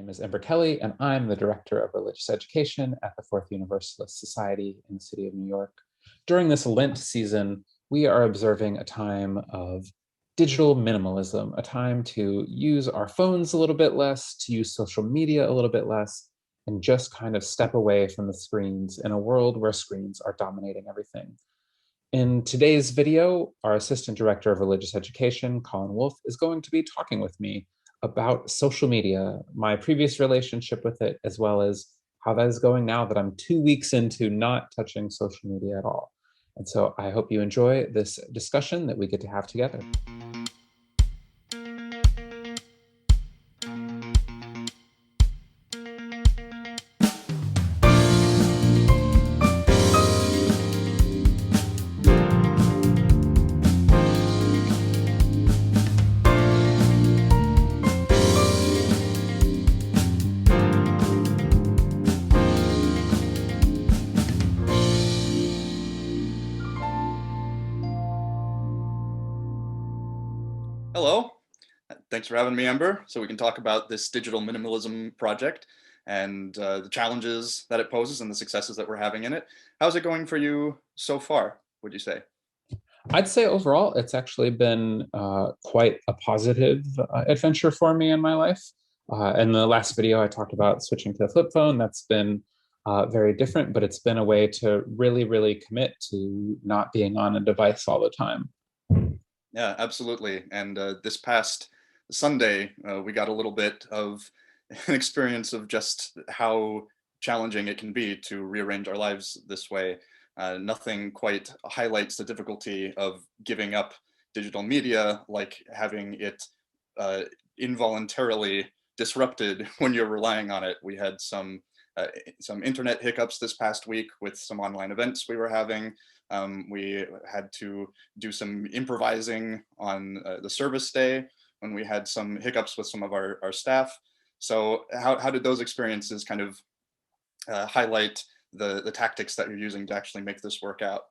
name is Ember Kelley, and I'm the Director of Religious Education at the Fourth Universalist Society in the city of New York. During this Lent season, we are observing a time of digital minimalism, a time to use our phones a little bit less, to use social media a little bit less, and just kind of step away from the screens in a world where screens are dominating everything. In today's video, our Assistant Director of Religious Education, Colin Wolfe, is going to be talking with me about social media, my previous relationship with it, as well as how that is going now that I'm 2 weeks into not touching social media at all. And so I hope you enjoy this discussion that we get to have together. Hello, thanks for having me, Ember, so we can talk about this digital minimalism project and the challenges that it poses and the successes that we're having in it. How's it going for you so far, would you say? I'd say overall, it's actually been quite a positive adventure for me in my life. In the last video, I talked about switching to a flip phone. That's been very different, but it's been a way to really commit to not being on a device all the time. Yeah, absolutely. And this past Sunday, we got a little bit of an experience of just how challenging it can be to rearrange our lives this way. Nothing quite highlights the difficulty of giving up digital media like having it uh, involuntarily disrupted when you're relying on it. We had some internet hiccups this past week with some online events we were having. We had to do some improvising on the service day when we had some hiccups with some of our staff. So how did those experiences kind of highlight the tactics that you're using to actually make this work out?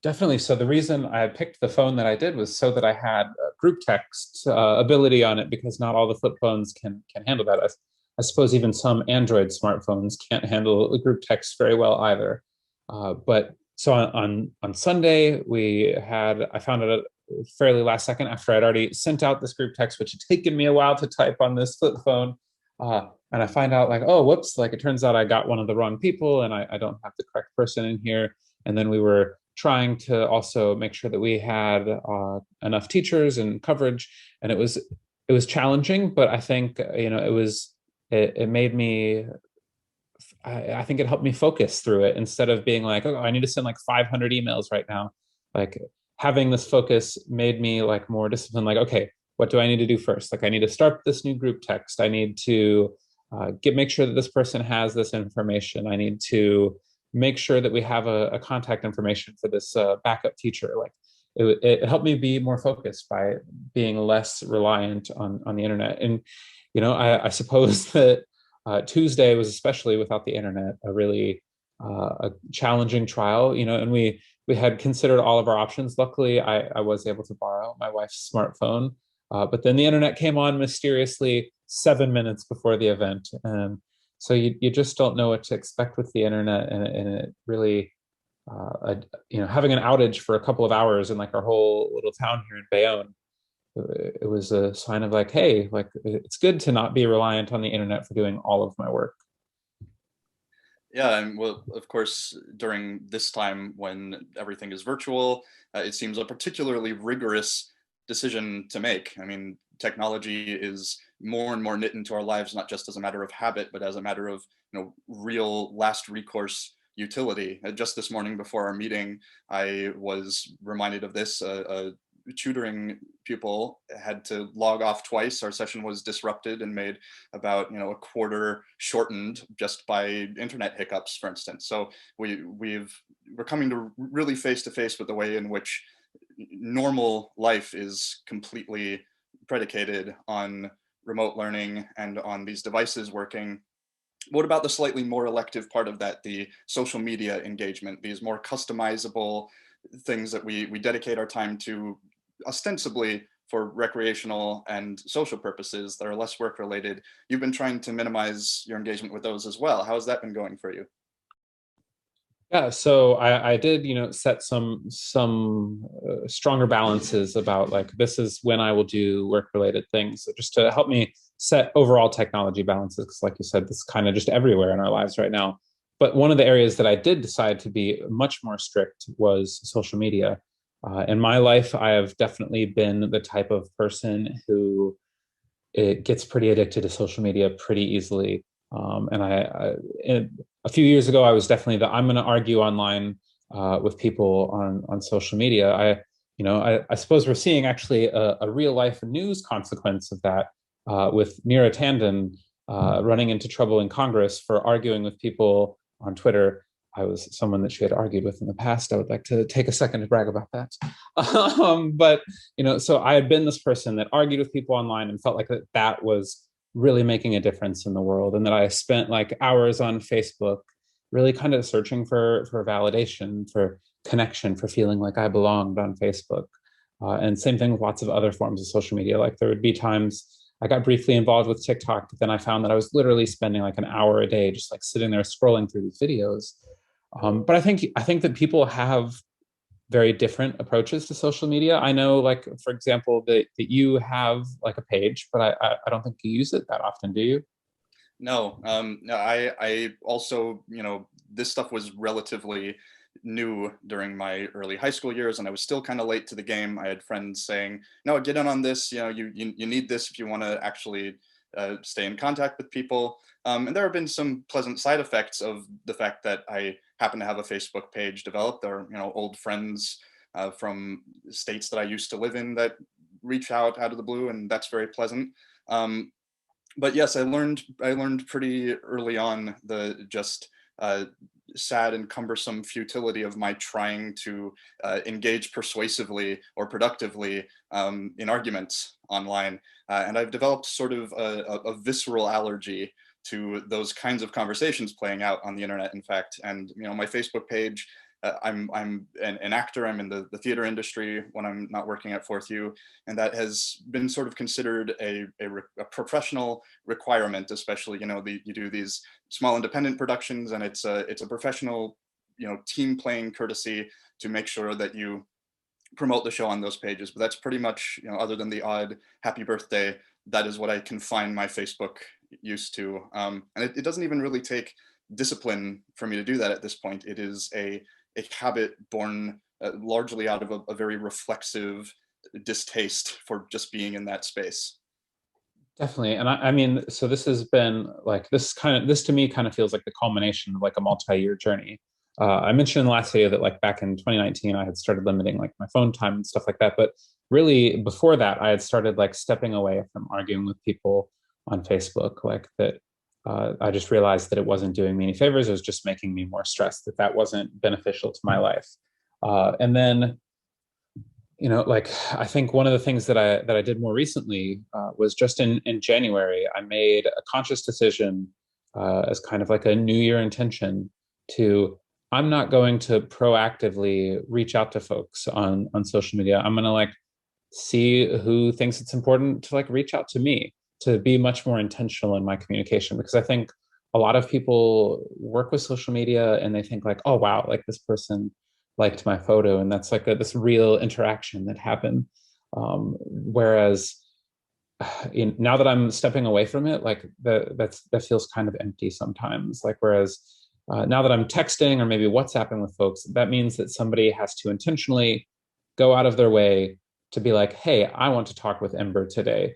Definitely. So the reason I picked the phone that I did was so that I had group text ability on it, because not all the flip phones can handle that. I suppose even some Android smartphones can't handle the group text very well either. But so on Sunday I found it fairly last second after I'd already sent out this group text, which had taken me a while to type on this flip phone. And I find out like, oh, whoops, like it turns out I got one of the wrong people and I don't have the correct person in here. And then we were trying to also make sure that we had enough teachers and coverage, and it was challenging, but I think it made me. I think it helped me focus through it instead of being like, oh, I need to send like 500 emails right now. Like having this focus made me like more disciplined. Like, okay, what do I need to do first? Like, I need to start this new group text. I need to make sure that this person has this information. I need to make sure that we have a contact information for this backup teacher. Like it helped me be more focused by being less reliant on the internet. And I suppose that Tuesday was, especially without the internet, a really a challenging trial. And we had considered all of our options. Luckily, I was able to borrow my wife's smartphone, but then the internet came on mysteriously 7 minutes before the event, and so you just don't know what to expect with the internet, and it really, having an outage for a couple of hours in like our whole little town here in Bayonne, it was a sign of like, hey, like it's good to not be reliant on the internet for doing all of my work. Yeah, and well, of course, during this time when everything is virtual, it seems a particularly rigorous decision to make. I mean, technology is more and more knit into our lives, not just as a matter of habit, but as a matter of real last recourse utility. Just this morning before our meeting, I was reminded of this. A tutoring pupil had to log off twice. Our session was disrupted and made about a quarter shortened just by internet hiccups, for instance. So we're coming to really face to face with the way in which normal life is completely predicated on remote learning and on these devices working. What about the slightly more elective part of that, the social media engagement, these more customizable things that we dedicate our time to ostensibly for recreational and social purposes that are less work related, you've been trying to minimize your engagement with those as well. How has that been going for you? Yeah, so I did, set some stronger balances about like this is when I will do work related things, so just to help me set overall technology balances. Because, like you said, this is kind of just everywhere in our lives right now. But one of the areas that I did decide to be much more strict was social media. In my life, I have definitely been the type of person who it gets pretty addicted to social media pretty easily. And a few years ago, I was definitely the I'm going to argue online with people on social media. I suppose we're seeing actually a real life news consequence of that with Neera Tanden running into trouble in Congress for arguing with people on Twitter. I was someone that she had argued with in the past. I would like to take a second to brag about that. But so I had been this person that argued with people online and felt like that was really making a difference in the world, and that I spent like hours on Facebook, really kind of searching for validation, for connection, for feeling like I belonged on Facebook. And same thing with lots of other forms of social media. Like there would be times I got briefly involved with TikTok, but then I found that I was literally spending like an hour a day just like sitting there scrolling through these videos. But I think that people have very different approaches to social media. I know, like for example, that you have like a page, but I don't think you use it that often, do you? No, no, I also, this stuff was relatively new during my early high school years, and I was still kind of late to the game. I had friends saying, "No, get in on this. You need this if you want to actually stay in contact with people." And there have been some pleasant side effects of the fact that I happen to have a Facebook page developed. There are, old friends from states that I used to live in that reach out of the blue, and that's very pleasant. Um, but yes, I learned pretty early on the just sad and cumbersome futility of my trying to engage persuasively or productively in arguments online, and I've developed sort of a visceral allergy to those kinds of conversations playing out on the internet. In fact, and my Facebook page. I'm an actor. I'm in the theater industry when I'm not working at Fourth U, and that has been sort of considered a professional requirement. Especially, you do these small independent productions, and it's a professional, team playing courtesy to make sure that you promote the show on those pages. But that's pretty much, other than the odd happy birthday, that is what I confine my Facebook use to. And it doesn't even really take discipline for me to do that at this point. It is a habit born largely out of a very reflexive distaste for just being in that space. Definitely. And I mean, so this has been like this to me kind of feels like the culmination of like a multi-year journey. I mentioned in the last video that like back in 2019, I had started limiting like my phone time and stuff like that. But really before that, I had started like stepping away from arguing with people on Facebook, like that. I just realized that it wasn't doing me any favors. It was just making me more stressed, that wasn't beneficial to my life. And then like I think one of the things that I did more recently was just in January. I made a conscious decision as kind of like a New Year intention to I'm not going to proactively reach out to folks on social media. I'm going to like see who thinks it's important to like reach out to me, to be much more intentional in my communication, because I think a lot of people work with social media and they think like, oh wow, like this person liked my photo, and that's like this real interaction that happened. Whereas now that I'm stepping away from it, like that feels kind of empty sometimes. Like whereas now that I'm texting or maybe WhatsApping with folks, that means that somebody has to intentionally go out of their way to be like, hey, I want to talk with Ember today.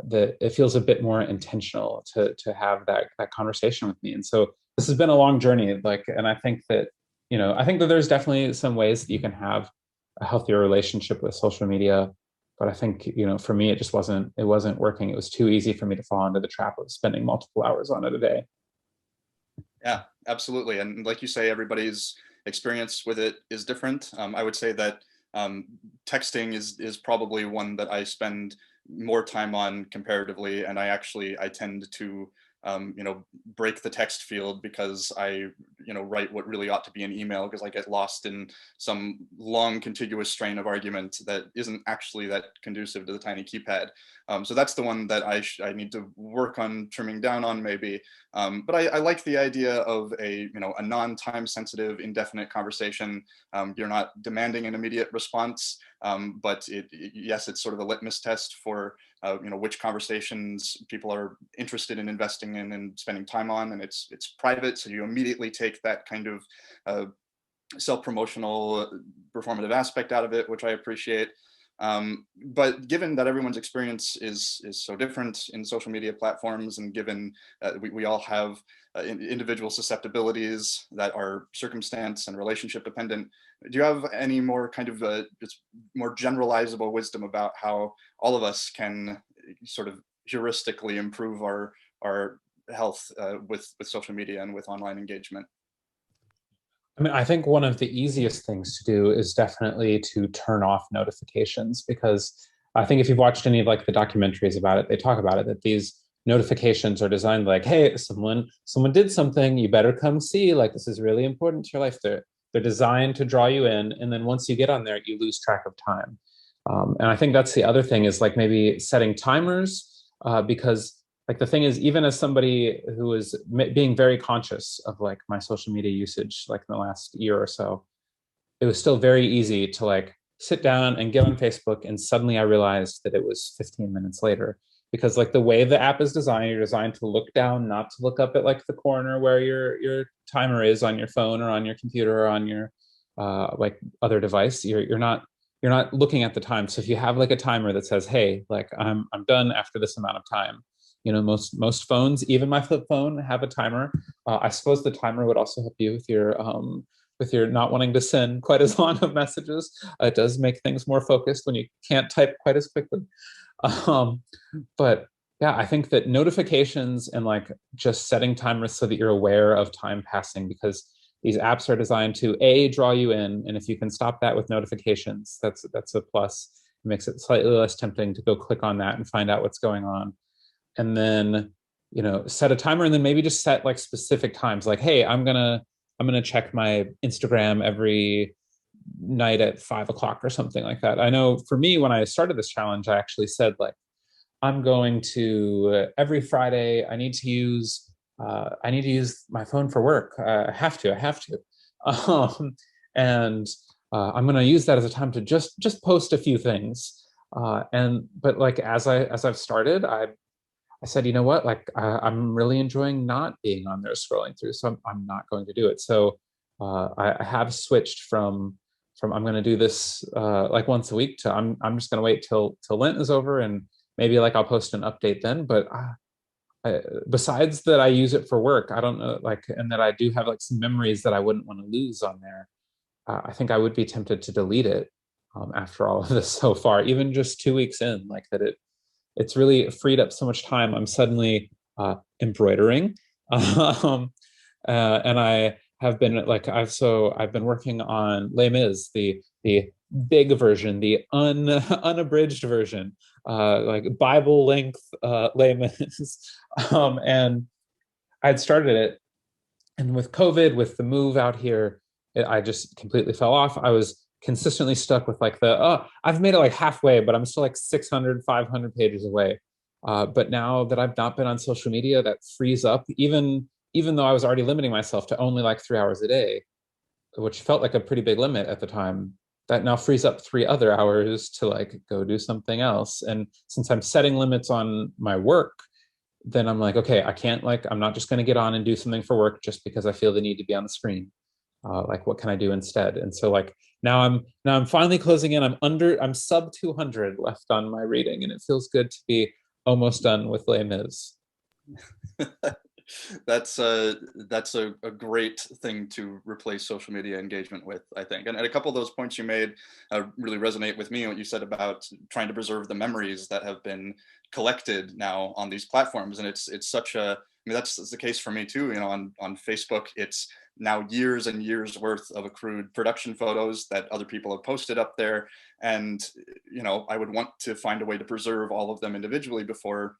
That it feels a bit more intentional to have that conversation with me. And so this has been a long journey. Like, and I think that there's definitely some ways that you can have a healthier relationship with social media. But I think, for me, it wasn't working. It was too easy for me to fall into the trap of spending multiple hours on it a day. Yeah, absolutely. And like you say, everybody's experience with it is different. I would say that texting is probably one that I spend more time on comparatively, and I tend to break the text field because I, write what really ought to be an email because I get lost in some long contiguous strain of argument that isn't actually that conducive to the tiny keypad. So that's the one that I need to work on trimming down on maybe. But I like the idea of a non-time sensitive, indefinite conversation. You're not demanding an immediate response, but yes, it's sort of a litmus test for which conversations people are interested in investing in and spending time on, and it's private, so you immediately take that kind of self-promotional performative aspect out of it, which I appreciate. But given that everyone's experience is so different in social media platforms, and given we all have individual susceptibilities that are circumstance and relationship dependent, do you have any more kind of just more generalizable wisdom about how all of us can sort of heuristically improve our health with social media and with online engagement? I mean, I think one of the easiest things to do is definitely to turn off notifications, because I think if you've watched any of like the documentaries about it, they talk about it, that these notifications are designed like, hey, someone did something, you better come see, like this is really important to your life. They're designed to draw you in, and then once you get on there, you lose track of time. And I think that's the other thing, is like maybe setting timers, because like the thing is, even as somebody who is being very conscious of like my social media usage like in the last year or so, it was still very easy to like sit down and get on Facebook, and suddenly I realized that it was 15 minutes later, because like the way the app is designed, you're designed to look down, not to look up at like the corner where your timer is on your phone or on your computer or on your like other device. You're not looking at the time. So if you have like a timer that says, hey, like I'm done after this amount of time, most phones, even my flip phone, have a timer. I suppose the timer would also help you with your not wanting to send quite as long of messages. It does make things more focused when you can't type quite as quickly. Um, but yeah, I think that notifications and like just setting timers so that you're aware of time passing, because these apps are designed to draw you in, and if you can stop that with notifications, that's a plus. It makes it slightly less tempting to go click on that and find out what's going on. And then set a timer, and then maybe just set like specific times, like, hey, I'm gonna check my Instagram every night at 5 o'clock or something like that. I know for me, when I started this challenge, I actually said like, I'm going to every Friday, I need to use my phone for work. I have to. And I'm going to use that as a time to just post a few things. But like as I've started, I said, you know what, like I'm really enjoying not being on there scrolling through, so I'm not going to do it. So I have switched from I'm going to do this like once a week to I'm just going to wait till Lent is over, and maybe like I'll post an update then. But besides that, I use it for work. I don't know, like, and that I do have like some memories that I wouldn't want to lose on there. I think I would be tempted to delete it after all of this so far, even just 2 weeks in, like that it's really freed up so much time. I'm suddenly embroidering, and I have been like I've been working on Les Mis, the big version, the unabridged version, like Bible length Les Mis, and I had started it, and with COVID, with the move out here, I just completely fell off. I was consistently stuck with like I've made it like halfway, but I'm still like 600, 500 pages away. But now that I've not been on social media, that frees up, even though I was already limiting myself to only like 3 hours a day, which felt like a pretty big limit at the time. That now frees up 3 other hours to like go do something else. And since I'm setting limits on my work, then I'm like, okay, I'm not just going to get on and do something for work just because I feel the need to be on the screen. Like, what can I do instead? And so like now I'm finally closing in. I'm sub 200 left on my reading, and it feels good to be almost done with Les Mis. That's a great thing to replace social media engagement with, I think. And a couple of those points you made really resonate with me. What you said about trying to preserve the memories that have been collected now on these platforms, and it's such a. I mean, that's the case for me too. On Facebook, it's now years and years worth of accrued production photos that other people have posted up there, and I would want to find a way to preserve all of them individually before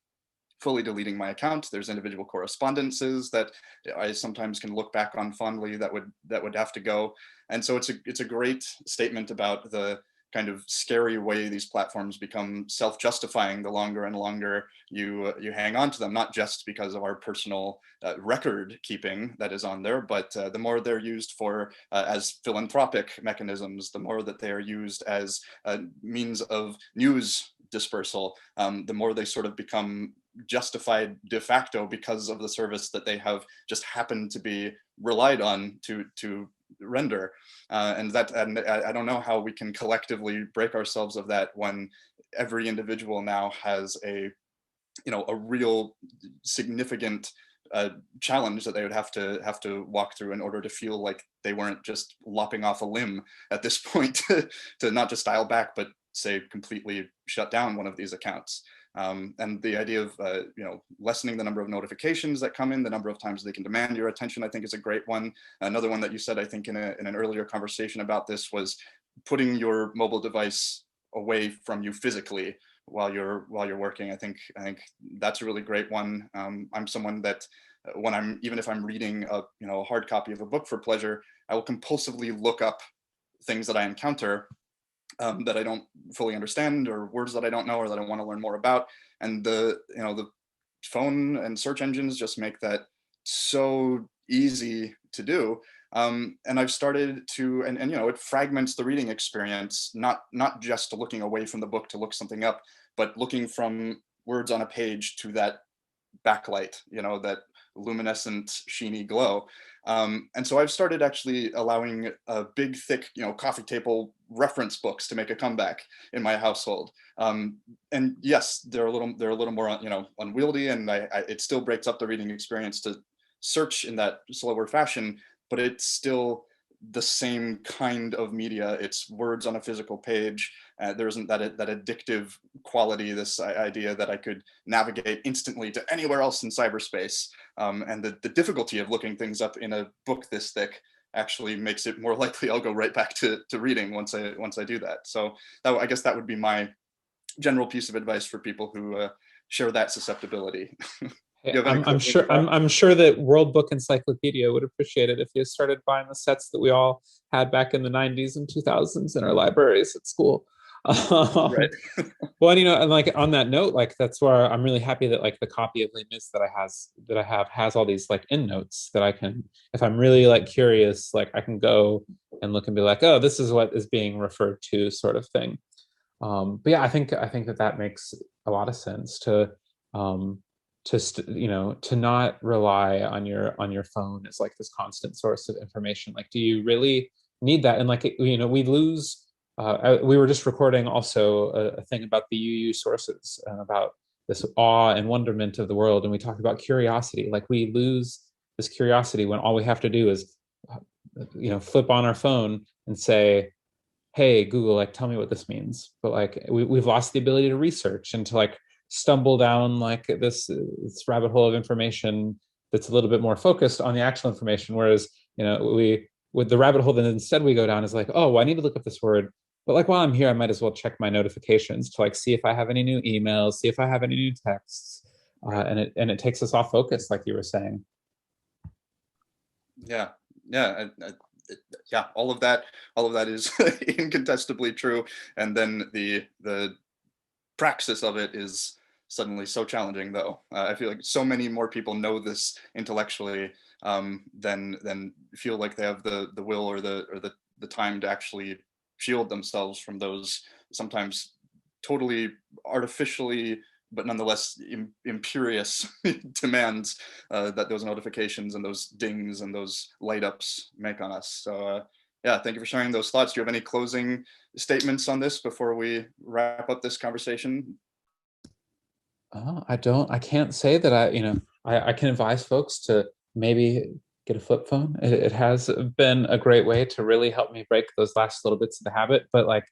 fully deleting my account. There's individual correspondences that I sometimes can look back on fondly that would have to go. And so it's a great statement about the kind of scary way these platforms become self-justifying the longer and longer you hang on to them, not just because of our personal record keeping that is on there, but the more they're used for as philanthropic mechanisms, the more that they are used as means of news dispersal, the more they sort of become justified de facto because of the service that they have just happened to be relied on to render. And I don't know how we can collectively break ourselves of that when every individual now has a real significant challenge that they would have to walk through in order to feel like they weren't just lopping off a limb at this point to not just dial back, but say completely shut down one of these accounts. And the idea of lessening the number of notifications that come in, the number of times they can demand your attention, I think is a great one. Another one that you said, I think in an earlier conversation about this, was putting your mobile device away from you physically while you're working. I think that's a really great one. I'm someone that when even if I'm reading a hard copy of a book for pleasure, I will compulsively look up things that I encounter that I don't fully understand, or words that I don't know or that I want to learn more about. And the phone and search engines just make that so easy to do. And I've started to, and it fragments the reading experience, not just looking away from the book to look something up, but looking from words on a page to that backlight, that luminescent, sheeny glow. And so I've started actually allowing big, thick, coffee table reference books to make a comeback in my household. And yes, they're a little more, unwieldy, and it still breaks up the reading experience to search in that slower fashion, but it's still the same kind of media. It's words on a physical page. There isn't that addictive quality, this idea that I could navigate instantly to anywhere else in cyberspace. And the difficulty of looking things up in a book this thick actually makes it more likely I'll go right back to reading once I do that. So I guess that would be my general piece of advice for people who share that susceptibility. I'm sure that World Book Encyclopedia would appreciate it if you started buying the sets that we all had back in the 90s and 2000s in our libraries at school. Right. Well, and like on that note, like that's where I'm really happy that like the copy of Les Mis that I have has all these like endnotes that I can, if I'm really like curious, like I can go and look and be like, oh, this is what is being referred to, sort of thing. But yeah, I think that makes a lot of sense to to not rely on your phone as like this constant source of information. Like, do you really need that? And like we lose. We were just recording also a thing about the UU sources and about this awe and wonderment of the world, and we talked about curiosity. Like, we lose this curiosity when all we have to do is flip on our phone and say, hey Google, like tell me what this means. But like we've lost the ability to research and to like stumble down like this rabbit hole of information that's a little bit more focused on the actual information. Whereas, we, with the rabbit hole that instead we go down is like, oh, well, I need to look up this word. But like while I'm here, I might as well check my notifications to like see if I have any new emails, see if I have any new texts. And it takes us off focus, like you were saying. Yeah. Yeah. Yeah. All of that is incontestably true. And then the praxis of it is suddenly so challenging, though. I feel like so many more people know this intellectually than feel like they have the will or the time to actually shield themselves from those sometimes totally artificially but nonetheless imperious demands that those notifications and those dings and those light ups make on us. So yeah, thank you for sharing those thoughts. Do you have any closing statements on this before we wrap up this conversation? I can't say that I can advise folks to maybe get a flip phone. It has been a great way to really help me break those last little bits of the habit, but like,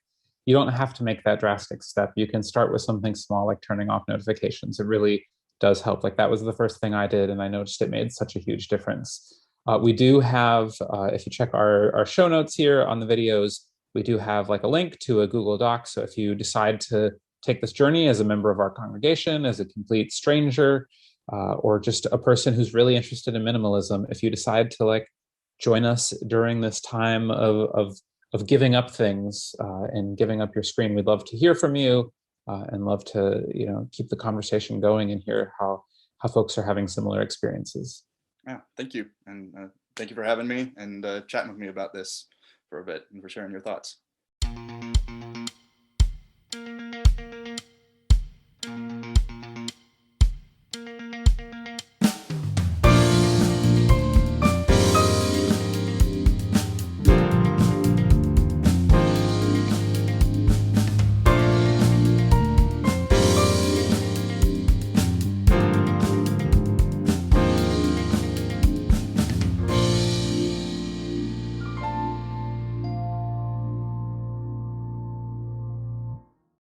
you don't have to make that drastic step. You can start with something small, like turning off notifications. It really does help. Like, that was the first thing I did, and I noticed it made such a huge difference. We do have, if you check our show notes here on the videos, we do have like a link to a Google Doc. So if you decide to take this journey as a member of our congregation, as a complete stranger, or just a person who's really interested in minimalism, if you decide to like join us during this time of giving up things and giving up your screen, we'd love to hear from you and love to keep the conversation going and hear how folks are having similar experiences. Yeah, thank you, and thank you for having me and chatting with me about this for a bit and for sharing your thoughts.